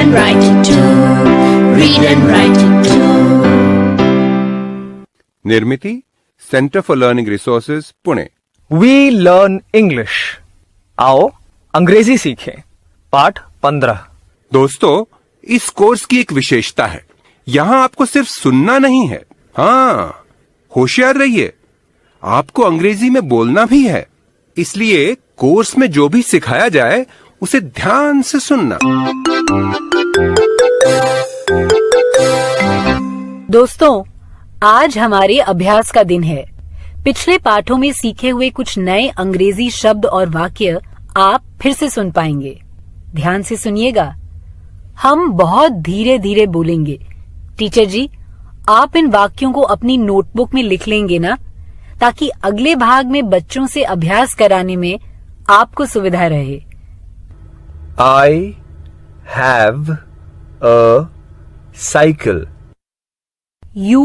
and write it too. Read and write it too. Nirmiti, centre for learning resources, Pune. We learn English. आओ अंग्रेजी सीखें। पाठ 15। दोस्तों, इस कोर्स की एक विशेषता है, यहाँ आपको सिर्फ सुनना नहीं है, हाँ, होशियार रहिए, आपको अंग्रेजी में बोलना भी है। इसलिए कोर्स में जो भी सिखाया जाए उसे ध्यान से सुनना। दोस्तों, आज हमारे अभ्यास का दिन है। पिछले पाठों में सीखे हुए कुछ नए अंग्रेजी शब्द और वाक्य आप फिर से सुन पाएंगे। ध्यान से सुनिएगा। हम बहुत धीरे धीरे बोलेंगे। टीचर जी, आप इन वाक्यों को अपनी नोटबुक में लिख लेंगे ना, ताकि अगले भाग में बच्चों से अभ्यास कराने में आपको सुविधा रहे। I have a cycle. You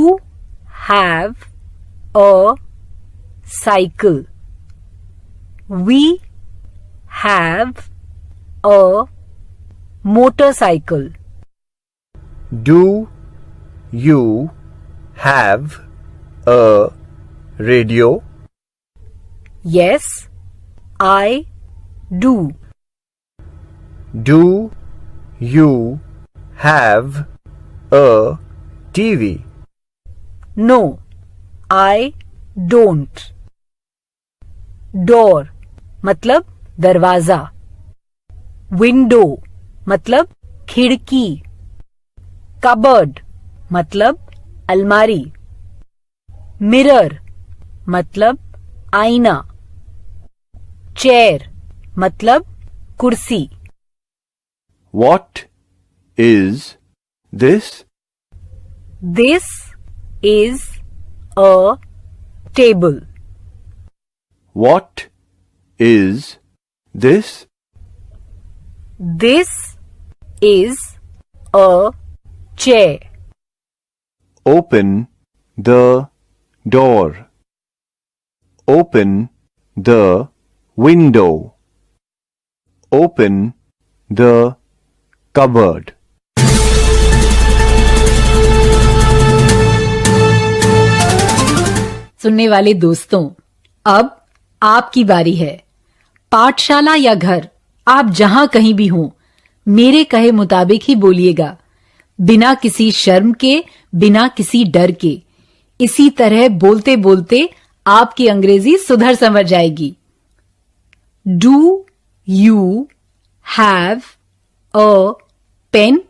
have a cycle. We have a motorcycle. Do you have a radio? Yes, I do. Do you have a TV? No, I don't. Door मतलब दरवाजा। Window मतलब खिड़की। Cupboard मतलब अलमारी। Mirror मतलब आईना। Chair मतलब कुर्सी। What is this? This is a table. What is this? This is a chair. Open the door. Open the window. Open the cupboard. सुनने वाले दोस्तों, अब आपकी बारी है। पाठशाला या घर, आप जहां कहीं भी हों, मेरे कहे मुताबिक ही बोलिएगा, बिना किसी शर्म के, बिना किसी डर के। इसी तरह बोलते बोलते आपकी अंग्रेजी सुधर समझ जाएगी। Do you have a pen?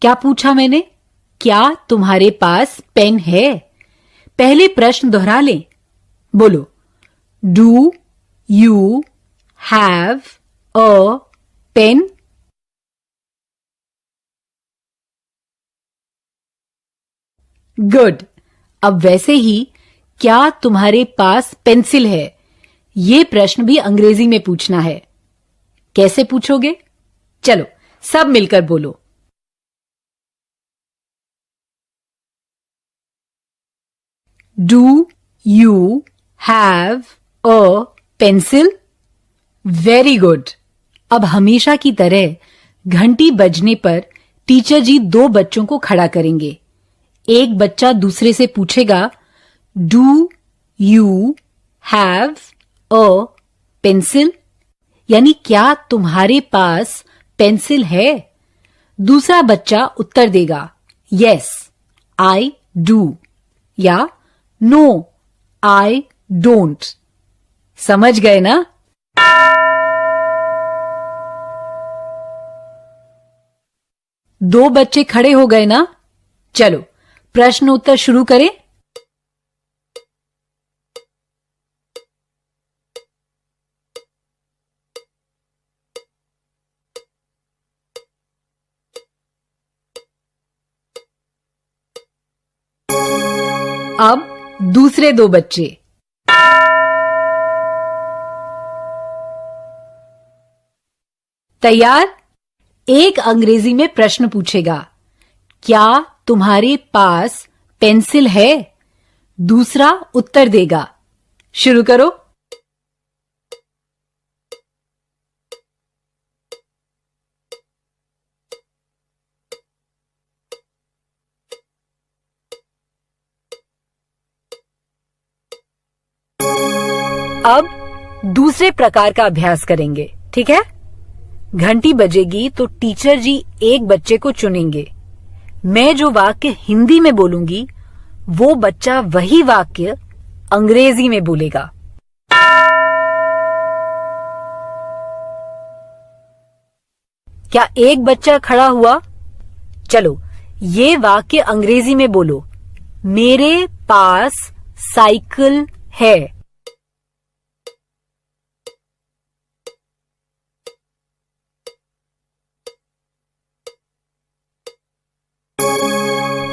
क्या पूछा मैंने? क्या तुम्हारे पास पेन है? पहले प्रश्न दोहरा लें। बोलो, do you have a pen? Good. अब वैसे ही, क्या तुम्हारे पास पेंसिल है? ये प्रश्न भी अंग्रेजी में पूछना है। कैसे पूछोगे? चलो सब मिलकर बोलो। Do you have a pencil? Very good. अब हमेशा की तरह घंटी बजने पर टीचर जी दो बच्चों को खड़ा करेंगे। एक बच्चा दूसरे से पूछेगा, do you have a pencil? यानी क्या तुम्हारे पास पेंसिल है? दूसरा बच्चा उत्तर देगा, यस आई डू, या नो आई डोंट। समझ गए ना? दो बच्चे खड़े हो गए ना? चलो प्रश्न उत्तर शुरू करें। अब दूसरे दो बच्चे। तैयार? एक अंग्रेजी में प्रश्न पूछेगा, क्या तुम्हारे पास पेंसिल है? दूसरा उत्तर देगा। शुरू करो। अब दूसरे प्रकार का अभ्यास करेंगे, ठीक है? घंटी बजेगी तो टीचर जी एक बच्चे को चुनेंगे. मैं जो वाक्य हिंदी में बोलूंगी वो बच्चा वही वाक्य अंग्रेजी में बोलेगा. क्या एक बच्चा खड़ा हुआ? चलो ये वाक्य अंग्रेजी में बोलो. मेरे पास साइकिल है.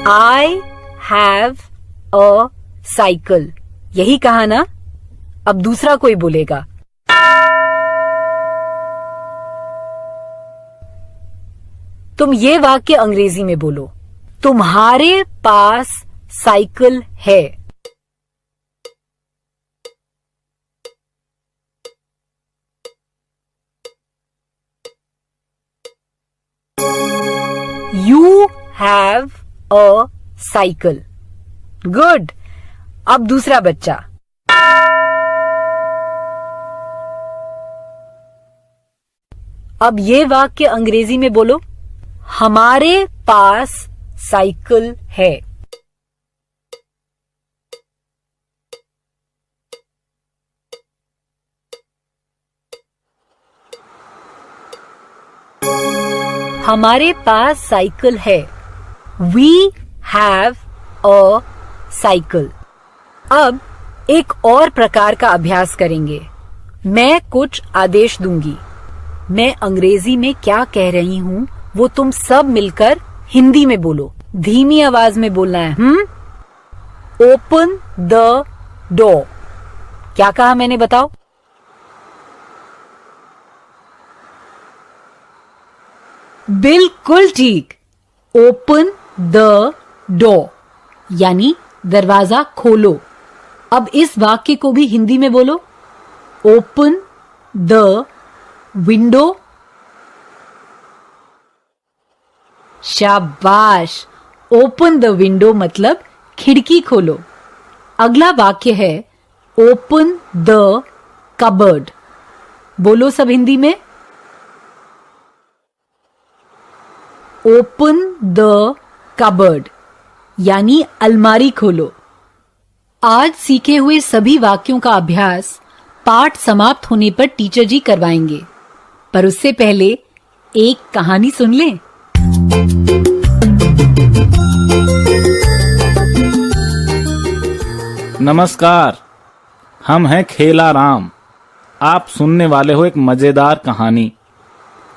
I have a cycle. यही कहा ना? अब दूसरा कोई बोलेगा. तुम ये वाक्य अंग्रेजी में बोलो. तुम्हारे पास साइकिल है. You have a cycle. Good. अब दूसरा बच्चा. अब ये वाक्य अंग्रेजी में बोलो. हमारे पास साइकिल है. हमारे पास साइकिल है. We have a cycle. अब एक और प्रकार का अभ्यास करेंगे. मैं कुछ आदेश दूंगी. मैं अंग्रेजी में क्या कह रही हूं वो तुम सब मिलकर हिंदी में बोलो. धीमी आवाज में बोलना है. Open the door. क्या कहा मैंने, बताओ? बिल्कुल ठीक. ओपन द डोर यानी दरवाजा खोलो. अब इस वाक्य को भी हिंदी में बोलो. Open the window. शाबाश. ओपन द विंडो मतलब खिड़की खोलो. अगला वाक्य है ओपन द कबर्ड. बोलो सब हिंदी में. ओपन द कबर्ड यानी अलमारी खोलो. आज सीखे हुए सभी वाक्यों का अभ्यास पाठ समाप्त होने पर टीचर जी करवाएंगे, पर उससे पहले एक कहानी सुन लें. नमस्कार, हम हैं खेला राम. आप सुनने वाले हो एक मजेदार कहानी.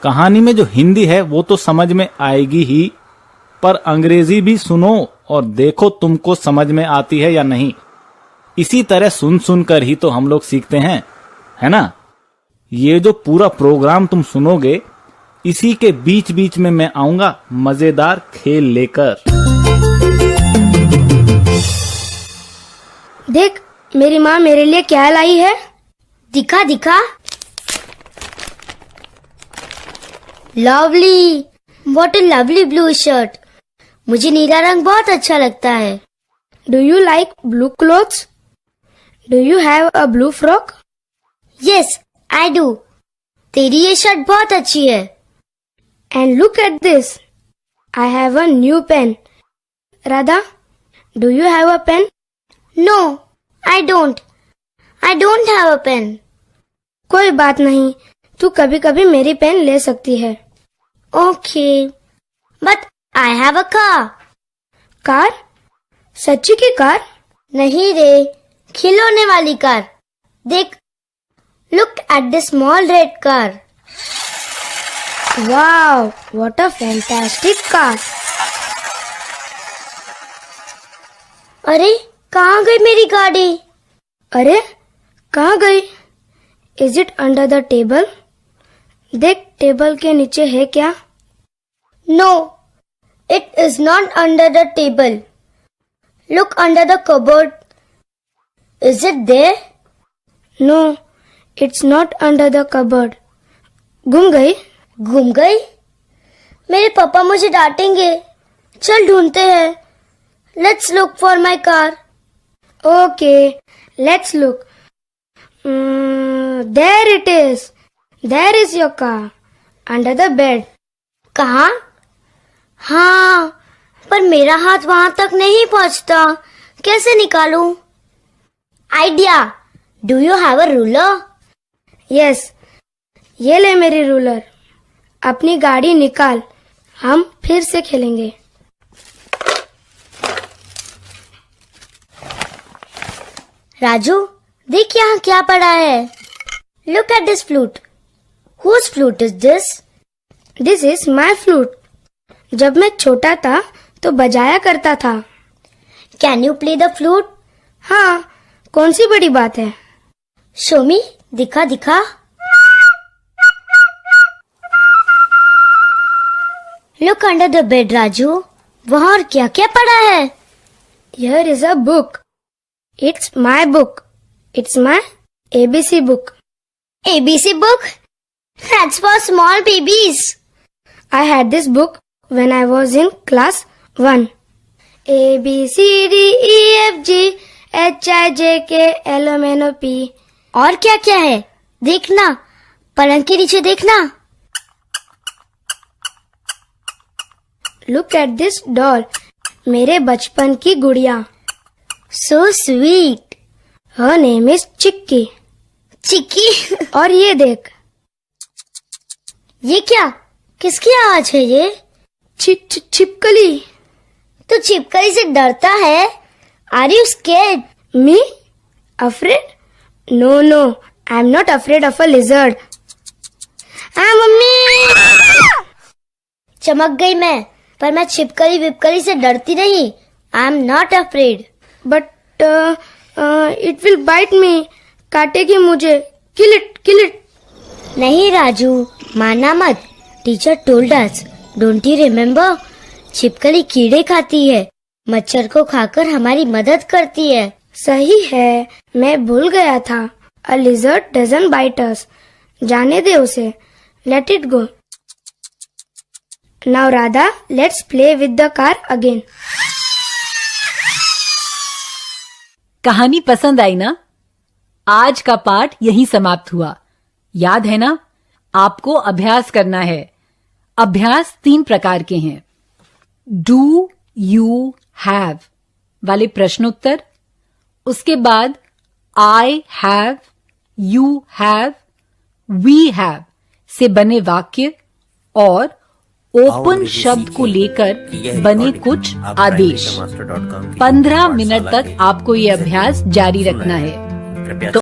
कहानी में जो हिंदी है वो तो समझ में आएगी ही, पर अंग्रेजी भी सुनो और देखो तुमको समझ में आती है या नहीं. इसी तरह सुन सुन कर ही तो हम लोग सीखते हैं, है ना? ये जो पूरा प्रोग्राम तुम सुनोगे, इसी के बीच बीच में मैं आऊंगा मजेदार खेल लेकर. देख, मेरी माँ मेरे लिए क्या लाई है. दिखा दिखा. Lovely. What a lovely blue shirt. मुझे नीला रंग बहुत अच्छा लगता है. Do you like blue clothes? Do you have a blue frock? Yes I do. तेरी ये शर्ट बहुत अच्छी है. And look at this. I have a new pen. Radha, do you have a pen? No I don't. I don't have a pen. कोई बात नहीं, तू कभी कभी मेरी पेन ले सकती है. Okay, but I have a car. Car? सच्ची की कार? नहीं रे, खिलौने वाली कार. देख, look at the small red car. Wow, what a fantastic car. अरे कहाँ गई मेरी गाड़ी? अरे कहाँ गई? Is it under the table? देख, टेबल के नीचे है क्या? No, it is not under the table. Look under the cupboard. Is it there? No, it's not under the cupboard. गुम गई? गुम गई? मेरे पापा मुझे डांटेंगे. चल ढूंढते हैं. Let's look for my car. Okay, let's look. There it is. There is your car. Under the bed. कहाँ? हाँ, पर मेरा हाथ वहां तक नहीं पहुंचता. कैसे निकालूं? Idea. Do you have a ruler? Yes. ये ले मेरी रूलर. अपनी गाड़ी निकाल. हम फिर से खेलेंगे. राजू, देख यहाँ क्या पड़ा है. Look at this flute. Whose flute is this? This is my flute. जब मैं छोटा था तो बजाया करता था. Can you play the flute? हाँ, कौन सी बड़ी बात है. Show me. दिखा दिखा. Look under the bed, Raju. वहाँ और क्या क्या पड़ा है? Here is a book. It's my book. It's my ABC book. ABC book? That's for small babies. I had this book when I was in class 1. A, B, C, D, E, F, G, H, I, J, K, L, M, N, O, P. और क्या क्या है? देखना. पलंग के नीचे देखना. Look at this doll. मेरे बचपन की गुड़िया. So sweet. Her name is चिक्की. चिक्की. और ये देख. ये क्या? किसकी आवाज है ये? छिपकली. तू छिपकली से डरता है? Are you scared? Me? Afraid? No, no. I'm not afraid of a lizard. हाँ मम्मी. चमक गई मैं, पर मैं छिपकली विपकली से डरती नहीं. I'm not afraid. But it will bite me. काटेगी मुझे. Kill it, kill it. नहीं राजू, माना मत. Teacher told us. Don't you remember? छिपकली कीड़े खाती है, मच्छर को खाकर हमारी मदद करती है. सही है, मैं भूल गया था. A lizard doesn't bite us. जाने दे उसे. Let it go. Now Radha, let's play with the car again. कहानी पसंद आई ना? आज का पाठ यहीं समाप्त हुआ. याद है ना? आपको अभ्यास करना है. अभ्यास 3 प्रकार के हैं. डू यू हैव वाले प्रश्नोत्तर, उसके बाद I have, you have, we have से बने वाक्य और ओपन शब्द को लेकर बने कुछ आदेश. 15 मिनट तक आपको ये अभ्यास जारी रखना है. तो